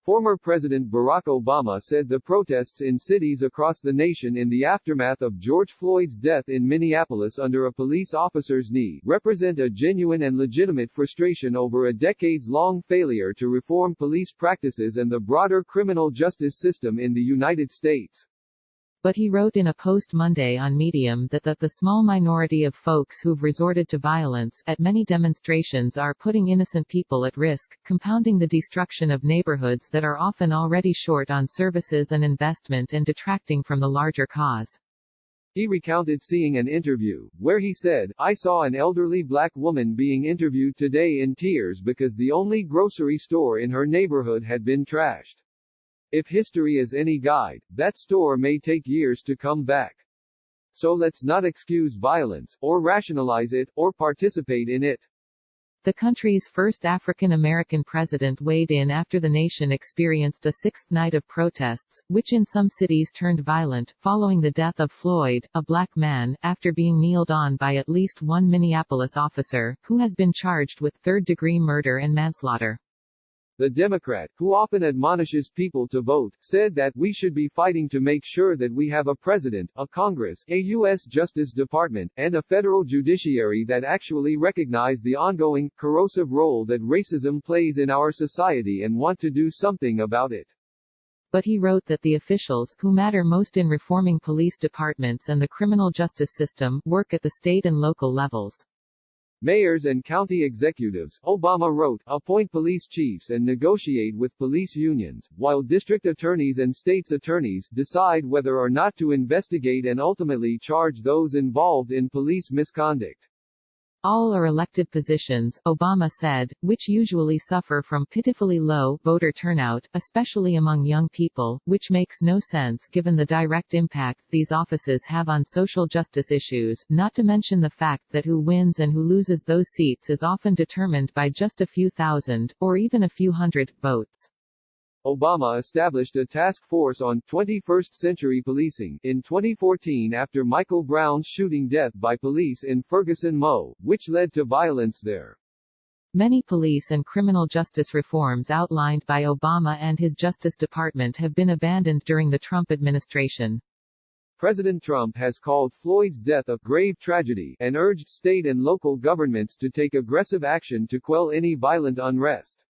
Former President Barack Obama said the protests in cities across the nation in the aftermath of George Floyd's death in Minneapolis under a police officer's knee represent a genuine and legitimate frustration over a decades-long failure to reform police practices and the broader criminal justice system in the United States. But he wrote in a post Monday on Medium that the small minority of folks who've resorted to violence at many demonstrations are putting innocent people at risk, compounding the destruction of neighborhoods that are often already short on services and investment and detracting from the larger cause. He recounted seeing an interview, where he said, "I saw an elderly black woman being interviewed today in tears because the only grocery store in her neighborhood had been trashed. If history is any guide, that store may take years to come back. So let's not excuse violence, or rationalize it, or participate in it." The country's first African American president weighed in after the nation experienced a sixth night of protests, which in some cities turned violent, following the death of Floyd, a black man, after being kneeled on by at least one Minneapolis officer, who has been charged with third-degree murder and manslaughter. The Democrat, who often admonishes people to vote, said that we should be fighting to make sure that we have a president, a Congress, a U.S. Justice Department, and a federal judiciary that actually recognize the ongoing, corrosive role that racism plays in our society and want to do something about it. But he wrote that the officials who matter most in reforming police departments and the criminal justice system work at the state and local levels. Mayors and county executives, Obama wrote, appoint police chiefs and negotiate with police unions, while district attorneys and states' attorneys decide whether or not to investigate and ultimately charge those involved in police misconduct. All are elected positions, Obama said, which usually suffer from pitifully low voter turnout, especially among young people, which makes no sense given the direct impact these offices have on social justice issues, not to mention the fact that who wins and who loses those seats is often determined by just a few thousand, or even a few hundred, votes. Obama established a task force on 21st-century policing in 2014 after Michael Brown's shooting death by police in Ferguson, Mo, which led to violence there. Many police and criminal justice reforms outlined by Obama and his Justice Department have been abandoned during the Trump administration. President Trump has called Floyd's death a grave tragedy and urged state and local governments to take aggressive action to quell any violent unrest.